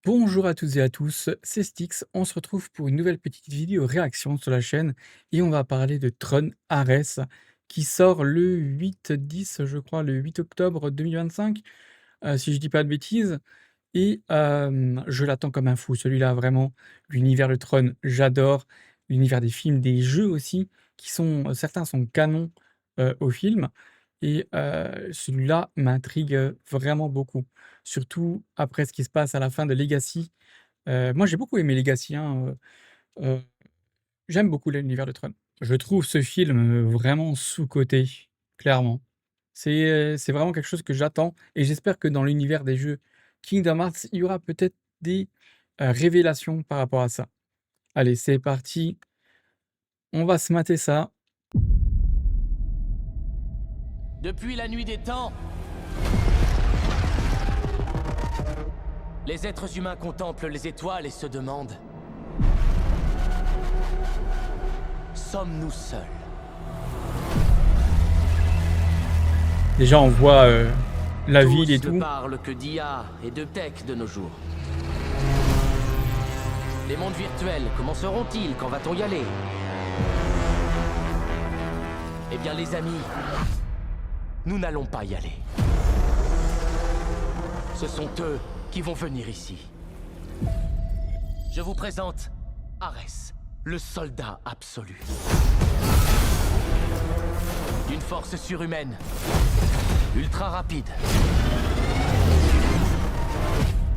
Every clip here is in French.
Bonjour à toutes et à tous, c'est Styx. On se retrouve pour une nouvelle petite vidéo réaction sur la chaîne et on va parler de Tron Ares qui sort le 8-10, je crois, le 8 octobre 2025, si je dis pas de bêtises. Et je l'attends comme un fou, celui-là, vraiment. L'univers de Tron, j'adore. L'univers des films, des jeux aussi, qui sont certains sont canons au film. Et celui-là m'intrigue vraiment beaucoup. Surtout après ce qui se passe à la fin de Legacy. Moi, j'ai beaucoup aimé Legacy, hein, j'aime beaucoup l'univers de Tron. Je trouve ce film vraiment sous-coté, clairement. C'est vraiment quelque chose que j'attends et j'espère que dans l'univers des jeux Kingdom Hearts, il y aura peut-être des, révélations par rapport à ça. Allez, c'est parti, on va se mater ça. Depuis la nuit des temps, les êtres humains contemplent les étoiles et se demandent: sommes-nous seuls? Déjà, on voit, la ville et Tous ne tout. parlent que d'IA et de tech de nos jours. Les mondes virtuels, comment seront-ils? Quand va-t-on y aller? Eh bien les amis, nous n'allons pas y aller. Ce sont eux qui vont venir ici. Je vous présente Ares, le soldat absolu. D'une force surhumaine, ultra rapide,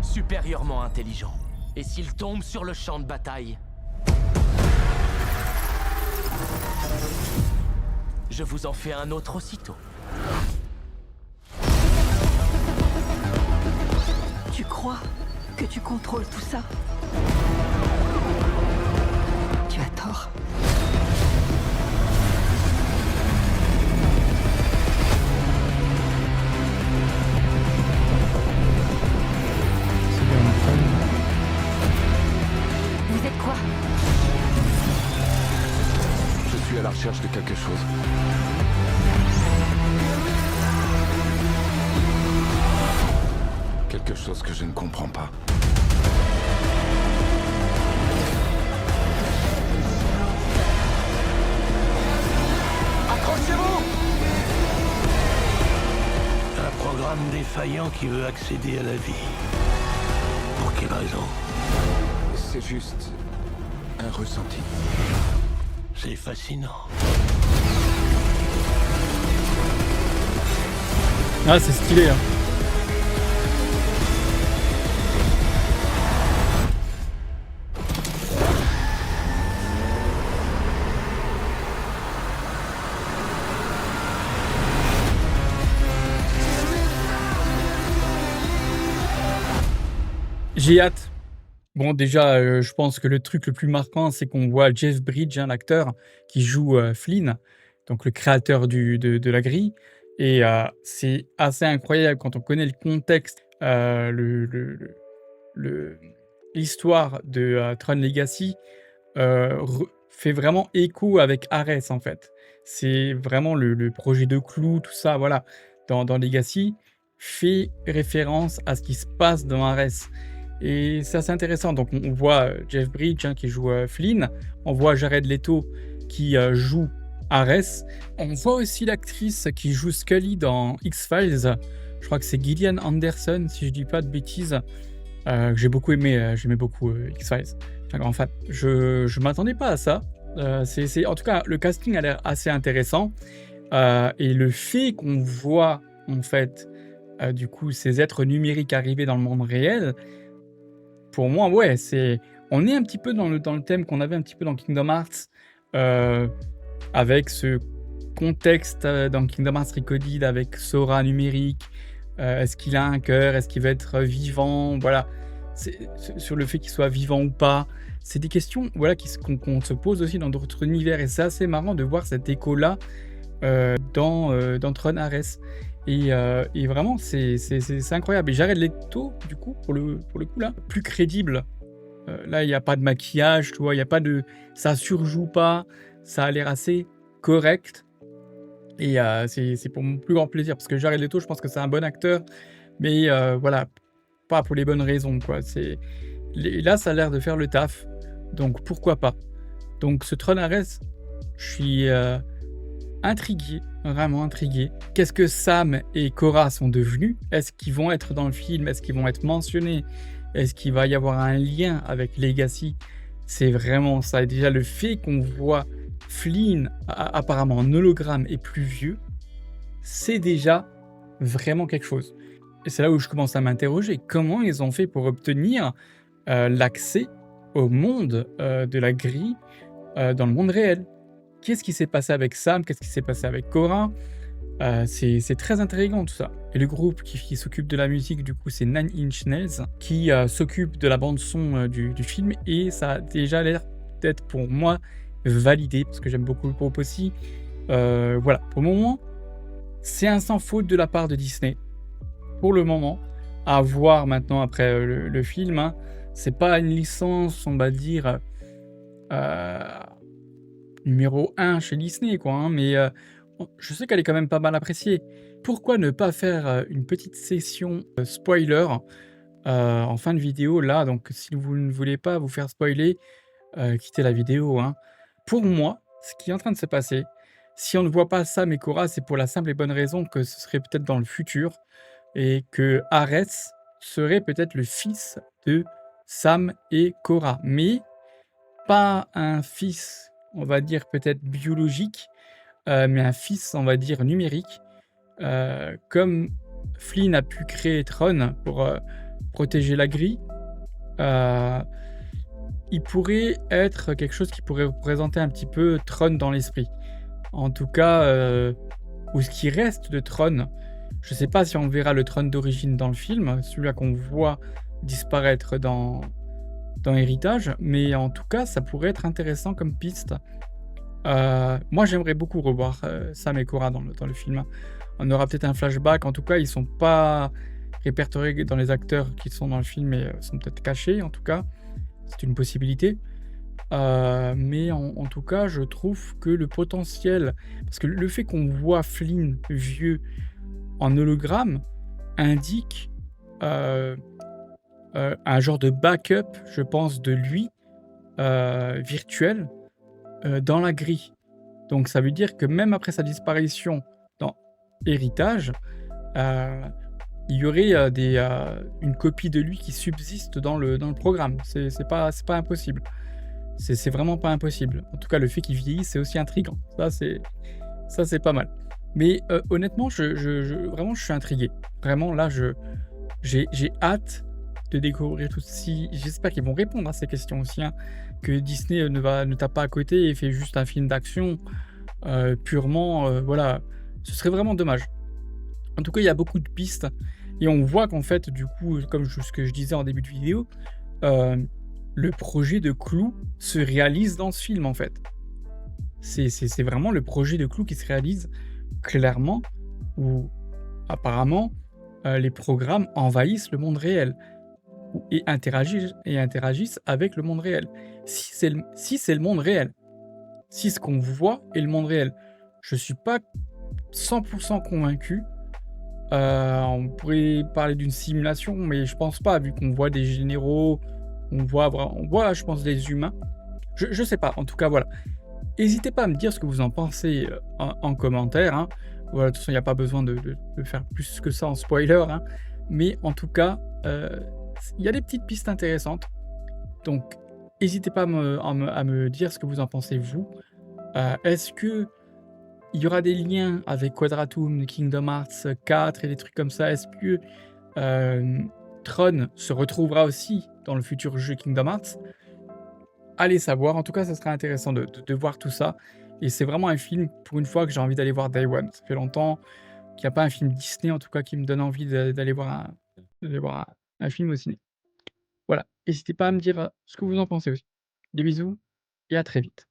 supérieurement intelligent. Et s'il tombe sur le champ de bataille, je vous en fais un autre aussitôt. Tu crois que tu contrôles tout ça? Tu as tort. C'est bien Tron. Vous êtes quoi? Je suis à la recherche de quelque chose. Quelque chose que je ne comprends pas. Accrochez-vous! Un programme défaillant qui veut accéder à la vie. Pour quelle raison? C'est juste un ressenti. C'est fascinant. Ah, c'est stylé, hein. J'ai hâte. Bon, déjà, je pense que le truc le plus marquant, c'est qu'on voit Jeff Bridges, hein, l'acteur qui joue, Flynn, donc le créateur de la grille. Et c'est assez incroyable quand on connaît le contexte, le l'histoire de, Tron Legacy, re fait vraiment écho avec Ares, en fait. C'est vraiment le projet de Clou, tout ça, voilà, dans Legacy, fait référence à ce qui se passe dans Ares. Et c'est assez intéressant. Donc on voit, Jeff Bridges, hein, qui joue, Flynn. On voit Jared Leto qui, joue Ares. On voit aussi l'actrice qui joue Scully dans X-Files. Je crois que c'est Gillian Anderson, si je dis pas de bêtises, que j'ai beaucoup aimé, j'aimais beaucoup, X-Files. Je suis un grand fan. Je m'attendais pas à ça. C'est en tout cas, le casting a l'air assez intéressant, et le fait qu'on voit, en fait, du coup, ces êtres numériques arriver dans le monde réel, pour moi, ouais, c'est on est un petit peu dans le thème qu'on avait un petit peu dans Kingdom Hearts, heu, avec ce contexte, dans Kingdom Hearts Recoded avec Sora numérique. Est-ce qu'il a un cœur? Est-ce qu'il va être vivant? Voilà, c'est sur le fait qu'il soit vivant ou pas. C'est des questions, voilà, qu'on se pose aussi dans d'autres univers et c'est assez marrant de voir cet écho-là, dans Tron Ares. Et vraiment c'est incroyable. Et Jared Leto, du coup, pour le coup là, plus crédible. Là, il y a pas de maquillage, tu vois? Il y a pas de ça surjoue pas, ça a l'air assez correct. Et c'est pour mon plus grand plaisir parce que Jared Leto, je pense que c'est un bon acteur, mais voilà, pas pour les bonnes raisons, quoi. Là, ça a l'air de faire le taf, donc pourquoi pas? Donc ce Tron Ares, je suis, intrigué, vraiment intrigué. Qu'est-ce que Sam et Cora sont devenus? Est-ce qu'ils vont être dans le film? Est-ce qu'ils vont être mentionnés? Est-ce qu'il va y avoir un lien avec Legacy? C'est vraiment ça. Et déjà le fait qu'on voit Flynn apparemment en hologramme et plus vieux, c'est déjà vraiment quelque chose. Et c'est là où je commence à m'interroger. Comment ils ont fait pour obtenir l'accès au monde de la grille dans le monde réel? Qu'est-ce qui s'est passé avec Sam? Qu'est-ce qui s'est passé avec Cora? C'est très intriguant tout ça. Et le groupe qui s'occupe de la musique, du coup, c'est Nine Inch Nails, qui s'occupe de la bande son du film. Et ça a déjà l'air d'être pour moi validé, parce que j'aime beaucoup le groupe aussi. Voilà, pour le moment, c'est un sans faute de la part de Disney. Pour le moment, à voir maintenant après le film, hein. C'est pas une licence, on va dire, numéro un chez Disney, quoi, hein, mais je sais qu'elle est quand même pas mal appréciée. Pourquoi ne pas faire une petite session spoiler en fin de vidéo là? Donc si vous ne voulez pas vous faire spoiler, quittez la vidéo, hein. Pour moi, ce qui est en train de se passer, si on ne voit pas Sam et Cora, c'est pour la simple et bonne raison que ce serait peut-être dans le futur et que Ares serait peut-être le fils de Sam et Cora, mais pas un fils, on va dire peut-être biologique, mais un fils, on va dire numérique, comme Flynn a pu créer Tron pour protéger la grille. euh, il pourrait être quelque chose qui pourrait représenter un petit peu Tron dans l'esprit. En tout cas, ou ce qui reste de Tron. Je sais pas si on verra le Tron d'origine dans le film, celui-là qu'on voit disparaître dans Héritage, mais en tout cas, ça pourrait être intéressant comme piste. Moi, j'aimerais beaucoup revoir Sam et Cora dans le film. On aura peut-être un flashback. En tout cas, ils sont pas répertoriés dans les acteurs qui sont dans le film, mais sont peut-être cachés. En tout cas, c'est une possibilité. Mais en tout cas, je trouve que le potentiel, parce que le fait qu'on voit Flynn vieux en hologramme indique un genre de backup, je pense, de lui virtuel dans la grille. Donc ça veut dire que même après sa disparition dans Héritage, heu, il y aurait, une copie de lui qui subsiste dans le programme. C'est pas impossible. C'est vraiment pas impossible. En tout cas, le fait qu'il vieillisse, c'est aussi intriguant. Ça, c'est pas mal. Mais, honnêtement, vraiment, je suis intrigué. Vraiment, là, j'ai hâte de découvrir tout ceci. J'espère qu'ils vont répondre à ces questions aussi, hein, que Disney, ne tape pas à côté et fait juste un film d'action, purement, voilà. Ce serait vraiment dommage. En tout cas, il y a beaucoup de pistes et on voit qu'en fait, du coup, comme ce que je disais en début de vidéo, le projet de Clou se réalise dans ce film, en fait. C'est vraiment le projet de Clou qui se réalise clairement, où apparemment, les programmes envahissent le monde réel et interagissent avec le monde réel. Si c'est le monde réel, si ce qu'on voit est le monde réel, je suis pas 100 convaincu. On pourrait parler d'une simulation, mais je pense pas, vu qu'on voit des généraux, on voit, je pense, des humains. Je sais pas, en tout cas, voilà. N'hésitez pas à me dire ce que vous en pensez en commentaire, hein. Voilà, de toute façon, il n'y a pas besoin de faire plus que ça en spoiler, hein. Mais en tout cas, il y a des petites pistes intéressantes. Donc, n'hésitez pas à me dire ce que vous en pensez, vous. Est-ce que il y aura des liens avec Quadratoon, Kingdom Hearts 4 et des trucs comme ça? Est-ce que Tron se retrouvera aussi dans le futur jeu Kingdom Hearts? Allez savoir. En tout cas, ça serait intéressant de voir tout ça. Et c'est vraiment un film, pour une fois, que j'ai envie d'aller voir Day One. Ça fait longtemps qu'il n'y a pas un film Disney, en tout cas, qui me donne envie d'aller voir un film au ciné. Voilà. N'hésitez pas à me dire ce que vous en pensez aussi. Des bisous et à très vite.